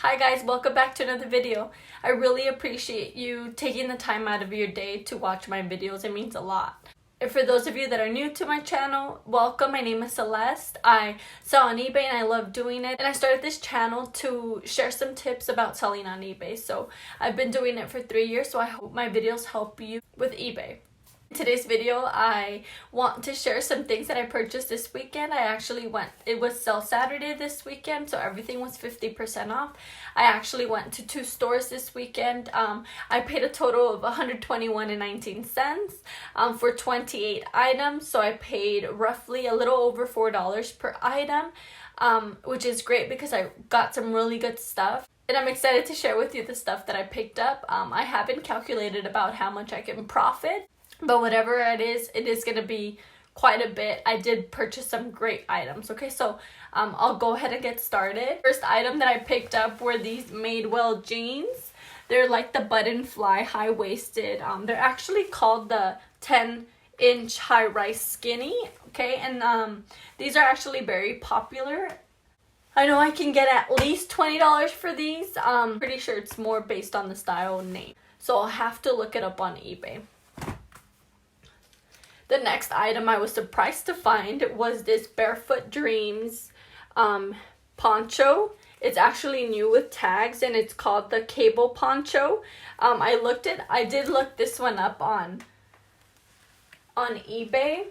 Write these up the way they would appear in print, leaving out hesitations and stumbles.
Hi guys, welcome back to another video. I really appreciate you taking the time out of your day to watch my videos. It means a lot. And for those of you that are new to my channel, welcome. My name is Celeste. I sell on eBay and I love doing it. And I started this channel to share some tips about selling on eBay. So I've been doing it for 3 years, so I hope my videos help you with eBay. In today's video, I want to share some things that I purchased this weekend. It was sale Saturday this weekend, so everything was 50% off. I actually went to 2 stores this weekend. I paid a total of $121.19 for 28 items, so I paid roughly a little over $4 per item, which is great because I got some really good stuff. And I'm excited to share with you the stuff that I picked up. I haven't calculated about how much I can profit, but whatever it is going to be quite a bit. I did purchase some great items. Okay, so I'll go ahead and get started. First item that I picked up were these Madewell jeans. They're like the button fly high-waisted. They're actually called the 10-inch high-rise skinny. Okay, and these are actually very popular. I know I can get at least $20 for these. Pretty sure it's more based on the style name. So I'll have to look it up on eBay. The next item I was surprised to find was this Barefoot Dreams poncho. It's actually new with tags and it's called the cable poncho. I did look this one up on eBay.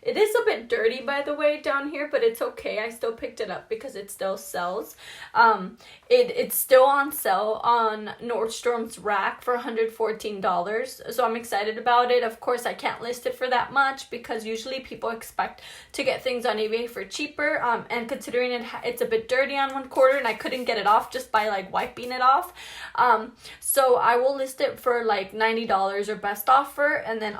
It is a bit dirty, by the way, down here, but it's okay. I still picked it up because it still sells. It's still on sale on Nordstrom's rack for $114, so I'm excited about it. Of course, I can't list it for that much because usually people expect to get things on eBay for cheaper, and considering it's a bit dirty on one corner and I couldn't get it off just by like wiping it off, so I will list it for like $90 or best offer, and then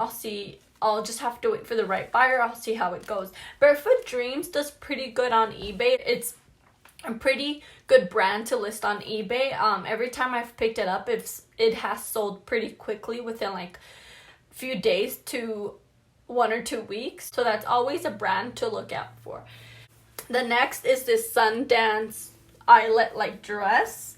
I'll just have to wait for the right buyer. I'll see how it goes. Barefoot Dreams does pretty good on eBay. It's a pretty good brand to list on eBay. Every time I've picked it up, it has sold pretty quickly within like a few days to 1 or 2 weeks. So that's always a brand to look out for. The next is this Sundance eyelet like dress.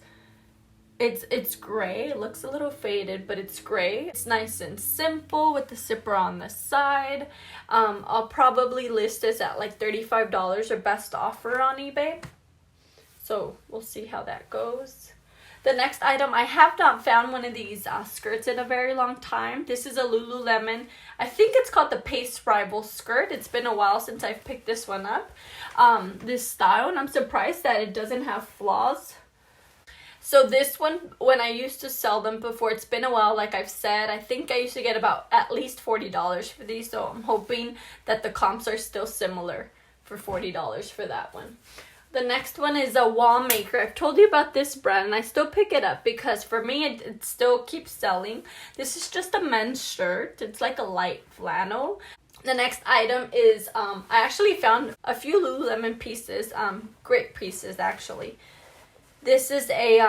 It's gray. It looks a little faded, but it's gray. It's nice and simple with the zipper on the side. I'll probably list this at like $35 or best offer on eBay. So we'll see how that goes. The next item, I have not found one of these skirts in a very long time. This is a Lululemon. I think it's called the Pace Rival skirt. It's been a while since I've picked this one up. This style, and I'm surprised that it doesn't have flaws. So this one, when I used to sell them before, it's been a while, like I've said, I think I used to get about at least $40 for these, so I'm hoping that the comps are still similar for $40 for that one. The next one is a Wall Maker. I've told you about this brand, and I still pick it up because for me, it still keeps selling. This is just a men's shirt. It's like a light flannel. The next item is, I actually found a few Lululemon pieces, great pieces actually. This is a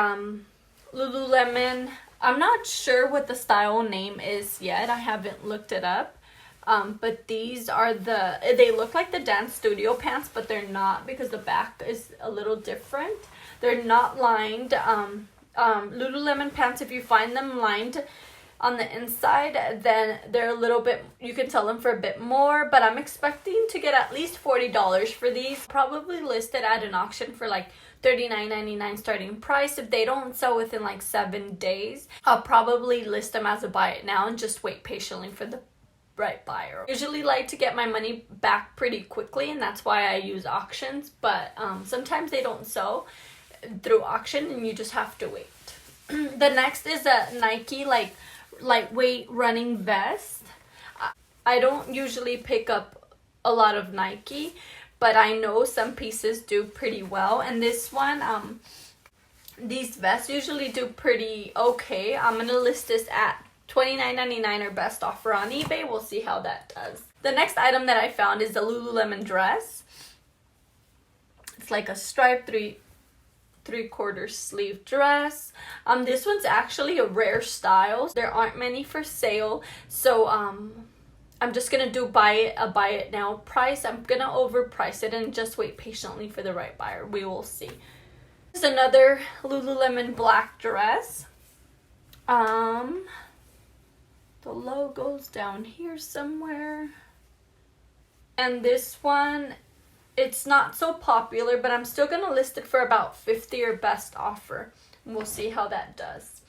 Lululemon. I'm not sure what the style name is yet. I haven't looked it up. But these are they look like the dance studio pants, but they're not because the back is a little different. They're not lined. Lululemon pants, if you find them lined on the inside, then they're a little bit, you can sell them for a bit more, but I'm expecting to get at least $40 for these. Probably listed at an auction for like $39.99 starting price. If they don't sell within like 7 days, I'll probably list them as a buy it now and just wait patiently for the right buyer. I usually like to get my money back pretty quickly, and that's why I use auctions, but sometimes they don't sell through auction and you just have to wait. The next is a Nike like lightweight running vest. I don't usually pick up a lot of Nike, but I know some pieces do pretty well, and this one, these vests usually do pretty okay. I'm gonna list this at $29.99 or best offer on eBay. We'll see how that does. The next item that I found is the Lululemon dress. It's like a striped three-quarter sleeve dress. This one's actually a rare style. There aren't many for sale, so I'm just gonna do buy it now price. I'm gonna overprice it and just wait patiently for the right buyer. We will see. This is another Lululemon black dress. The logo's down here somewhere. And this one, it's not so popular, but I'm still gonna list it for about 50 or best offer. We'll see how that does.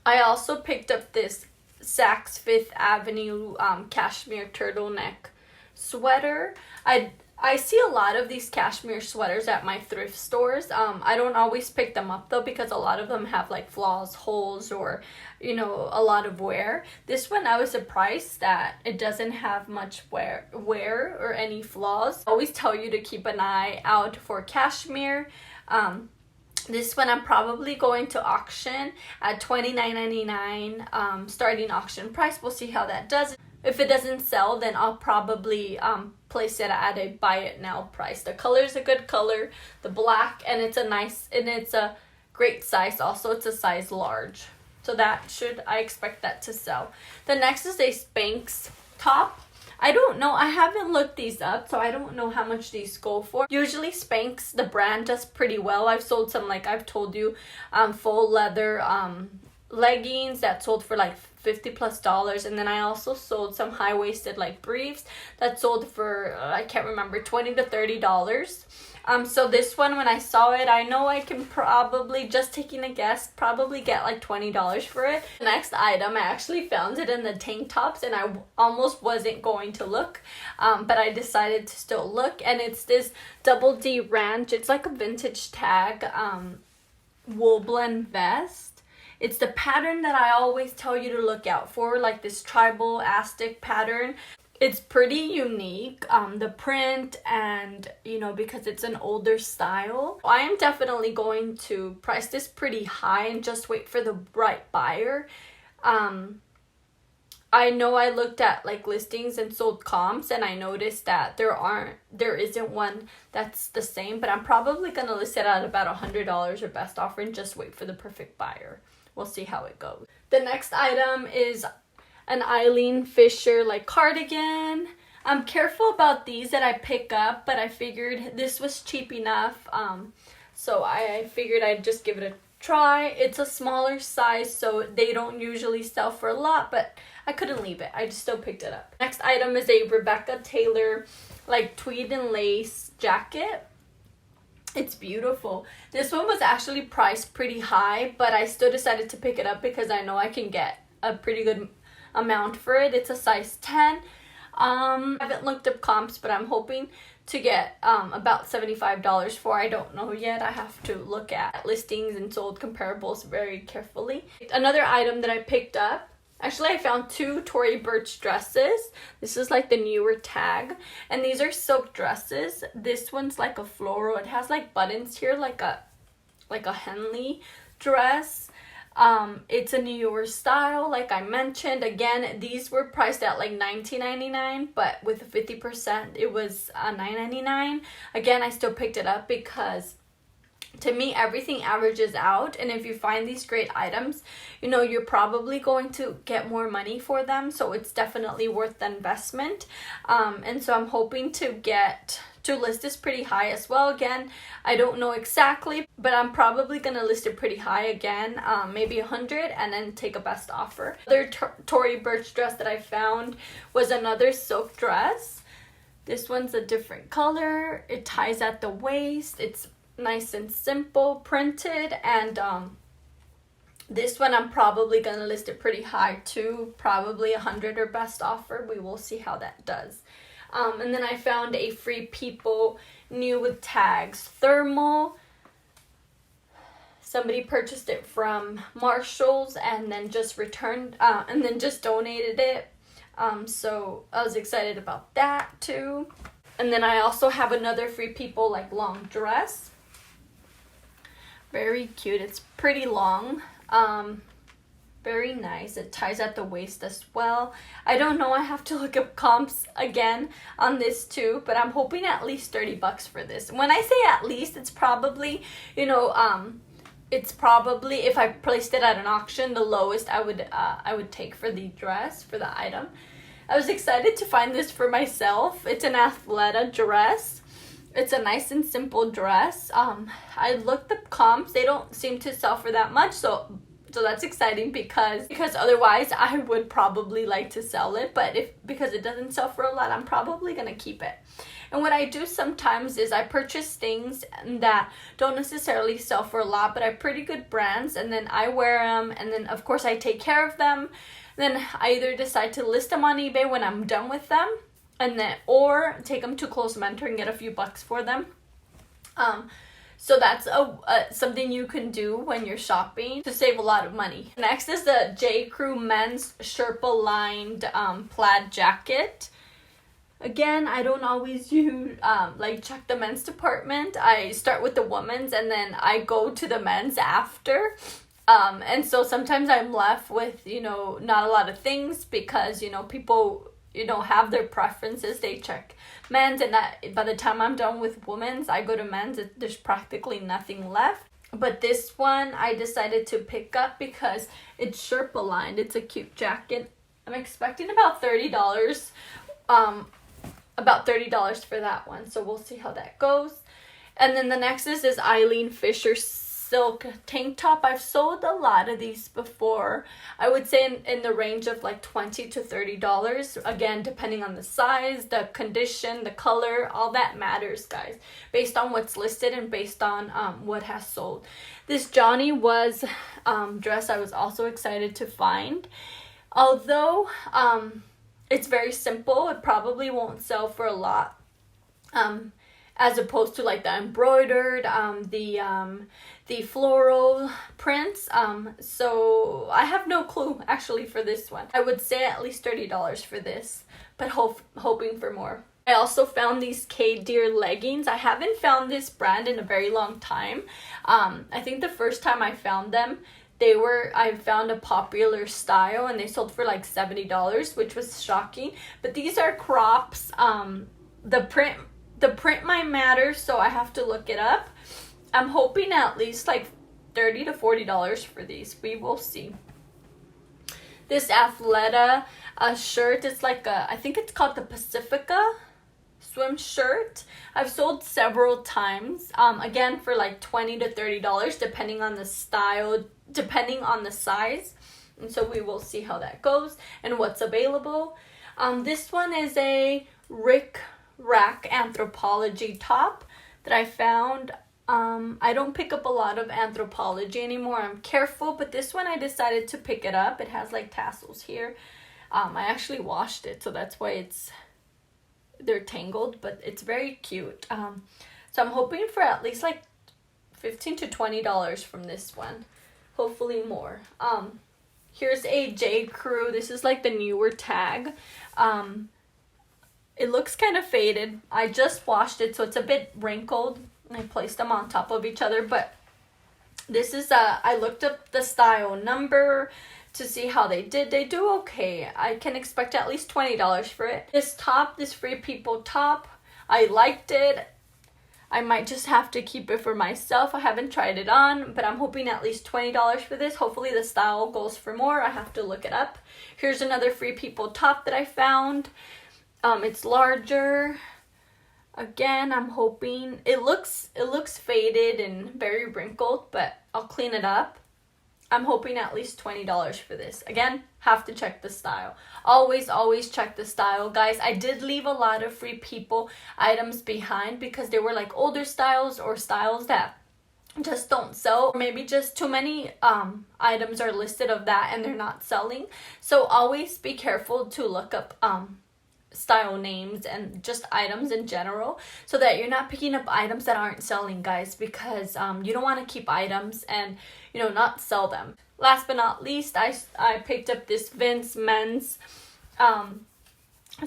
I also picked up this Saks Fifth Avenue cashmere turtleneck sweater. I see a lot of these cashmere sweaters at my thrift stores. I don't always pick them up though, because a lot of them have like flaws, holes, or a lot of wear. This one, I was surprised that it doesn't have much wear or any flaws. I always tell you to keep an eye out for cashmere. This one I'm probably going to auction at $29.99 starting auction price. We'll see how that does. If it doesn't sell, then I'll probably place it at a buy it now price. The color is a good color, the black, and it's a great size. Also, it's a size large, so I expect that to sell. The next is a Spanx top. I don't know, I haven't looked these up, so I don't know how much these go for. Usually Spanx, the brand, does pretty well. I've sold some, like I've told you, full leather leggings that sold for like $50+, and then I also sold some high-waisted like briefs that sold for I can't remember, $20 to $30. So this one, when I saw it, I know I can probably, just taking a guess, probably get like $20 for it. The next item, I actually found it in the tank tops, and I almost wasn't going to look, but I decided to still look, and it's this Double D Ranch. It's like a vintage tag wool blend vest. It's the pattern that I always tell you to look out for, like this tribal Aztec pattern. It's pretty unique, the print, and because it's an older style. I am definitely going to price this pretty high and just wait for the right buyer. I know I looked at like listings and sold comps, and I noticed that there isn't one that's the same, but I'm probably gonna list it at about $100 or best offer and just wait for the perfect buyer. We'll see how it goes. The next item is an Eileen Fisher like cardigan. I'm careful about these that I pick up, but I figured this was cheap enough, so I figured I'd just give it a try. It's a smaller size, so they don't usually sell for a lot, but I couldn't leave it. I just still picked it up. Next item is a Rebecca Taylor like tweed and lace jacket. It's beautiful. This one was actually priced pretty high, but I still decided to pick it up because I know I can get a pretty good amount for it. It's a size 10. I haven't looked up comps, but I'm hoping to get about $75 for. I don't know yet. I have to look at listings and sold comparables very carefully. Another item that I picked up, actually I found two Tory Burch dresses. This is like the newer tag, and these are silk dresses. This one's like a floral. It has like buttons here, like a Henley dress. It's a newer style, like I mentioned. Again, these were priced at like $19.99, but with 50% it was $9.99. Again, I still picked it up because to me everything averages out, and if you find these great items, you're probably going to get more money for them, so it's definitely worth the investment. And so I'm hoping to list this pretty high as well. Again, I don't know exactly, but I'm probably gonna list it pretty high again, maybe 100, and then take a best offer. Other Tory Burch dress that I found was another silk dress. This one's a different color. It ties at the waist. It's nice and simple, printed, and this one I'm probably gonna list it pretty high too, probably 100 or best offer. We will see how that does. And then I found a Free People new with tags thermal. Somebody purchased it from Marshall's and then just returned and then just donated it. So I was excited about that too. And then I also have another Free People like long dress. Very cute. It's pretty long. Very nice. It ties at the waist as well. I don't know. I have to look up comps again on this too, but I'm hoping at least $30 for this. When I say at least, it's probably, it's probably, if I placed it at an auction, the lowest I would take for the dress, for the item. I was excited to find this for myself. It's an Athleta dress. It's a nice and simple dress. I looked up comps. They don't seem to sell for that much, so that's exciting because otherwise I would probably like to sell it, but because it doesn't sell for a lot, I'm probably gonna keep it. And what I do sometimes is I purchase things that don't necessarily sell for a lot, but are pretty good brands, and then I wear them, and then of course I take care of them. Then I either decide to list them on eBay when I'm done with them, and then or take them to Close Mentor and get a few bucks for them. So that's something you can do when you're shopping to save a lot of money. Next is the J. Crew men's Sherpa lined plaid jacket. Again, I don't always use check the men's department. I start with the women's and then I go to the men's after. And so sometimes I'm left with, not a lot of things because, people, have their preferences. They check men's, and by the time I'm done with women's, I go to men's. There's practically nothing left. But this one I decided to pick up because it's Sherpa lined. It's a cute jacket. I'm expecting about $30. About $30 for that one. So we'll see how that goes. And then the next is this Eileen Fisher silk tank top. I've sold a lot of these before. I would say in the range of like $20 to $30. Again, depending on the size, the condition, the color, all that matters, guys. Based on what's listed and based on what has sold. This Johnny Was dress I was also excited to find. Although it's very simple, it probably won't sell for a lot. As opposed to like the embroidered, the floral prints. So I have no clue actually for this one. I would say at least $30 for this, but hoping for more. I also found these K-Deer leggings. I haven't found this brand in a very long time. I think the first time I found them, I found a popular style and they sold for like $70, which was shocking. But these are crops. The print might matter, so I have to look it up. I'm hoping at least like $30 to $40 for these. We will see. This Athleta shirt is like I think it's called the Pacifica swim shirt. I've sold several times. Again, for like $20 to $30, depending on the style, depending on the size. And so we will see how that goes and what's available. This one is a Rick Rack Anthropology top that I found. I don't pick up a lot of Anthropology anymore. I'm careful, but this one I decided to pick it up. It has like tassels here. I actually washed it, so that's why they're tangled, but it's very cute. So I'm hoping for at least like $15 to $20 from this one. Hopefully more. Here's a J. Crew. This is like the newer tag. It looks kind of faded. I just washed it, so it's a bit wrinkled. I placed them on top of each other, but this is I looked up the style number to see how they did. They do okay. I can expect at least $20 for it. This top, this Free People top, I liked it. I might just have to keep it for myself. I haven't tried it on, but I'm hoping at least $20 for this. Hopefully the style goes for more. I have to look it up. Here's another Free People top that I found. It's larger. Again, I'm hoping it looks faded and very wrinkled, but I'll clean it up. I'm hoping at least $20 for this. Again, have to check the style. Always check the style, guys. I did leave a lot of Free People items behind because they were like older styles or styles that just don't sell. Maybe just too many items are listed of that and they're not selling. So always be careful to look up style names and just items in general so that you're not picking up items that aren't selling, guys, because you don't want to keep items and not sell them. Last but not least, I picked up this Vince men's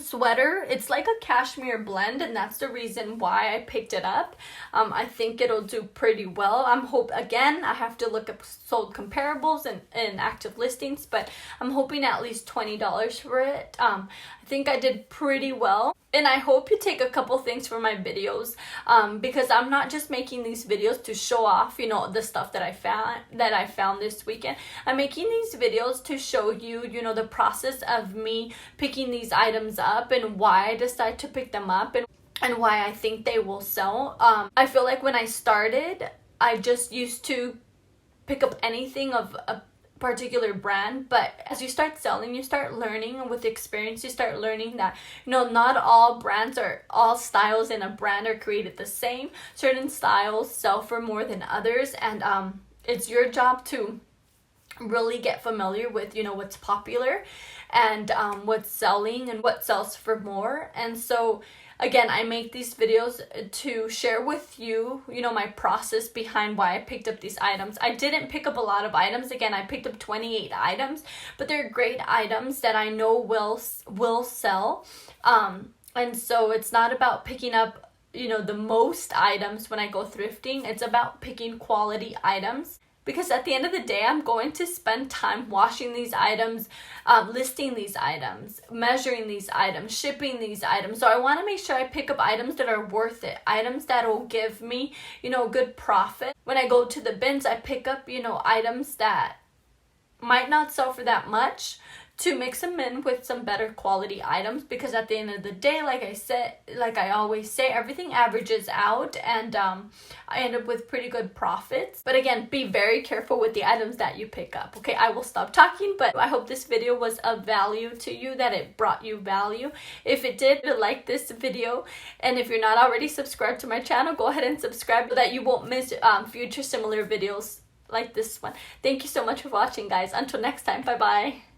sweater. It's like a cashmere blend, and that's the reason why I picked it up. I think it'll do pretty well. Again, I have to look up sold comparables and active listings, but I'm hoping at least $20 for it. I think I did pretty well. And I hope you take a couple things from my videos, because I'm not just making these videos to show off, the stuff that I found this weekend. I'm making these videos to show you, the process of me picking these items up and why I decide to pick them up and why I think they will sell. I feel like when I started, I just used to pick up anything of a particular brand, but as you start selling, you start learning, and with experience you start learning that, you know, not all brands or all styles in a brand are created the same. Certain styles sell for more than others, and it's your job to really get familiar with, you know, what's popular and what's selling and what sells for more. And so again, I make these videos to share with you, you know, my process behind why I picked up these items. I didn't pick up a lot of items. Again, I picked up 28 items, but they're great items that I know will sell. And so it's not about picking up, you know, the most items when I go thrifting. It's about picking quality items. Because at the end of the day, I'm going to spend time washing these items, listing these items, measuring these items, shipping these items. So I want to make sure I pick up items that are worth it, items that will give me, you know, good profit. When I go to the bins, I pick up, you know, items that might not sell for that much, to mix them in with some better quality items, because at the end of the day, like I always say, everything averages out, and I end up with pretty good profits. But again, be very careful with the items that you pick up. Okay, I will stop talking, but I hope this video was of value to you, that it brought you value. If it did, like this video, and if you're not already subscribed to my channel, go ahead and subscribe so that you won't miss future similar videos like this one. Thank you so much for watching, guys. Until next time, bye bye.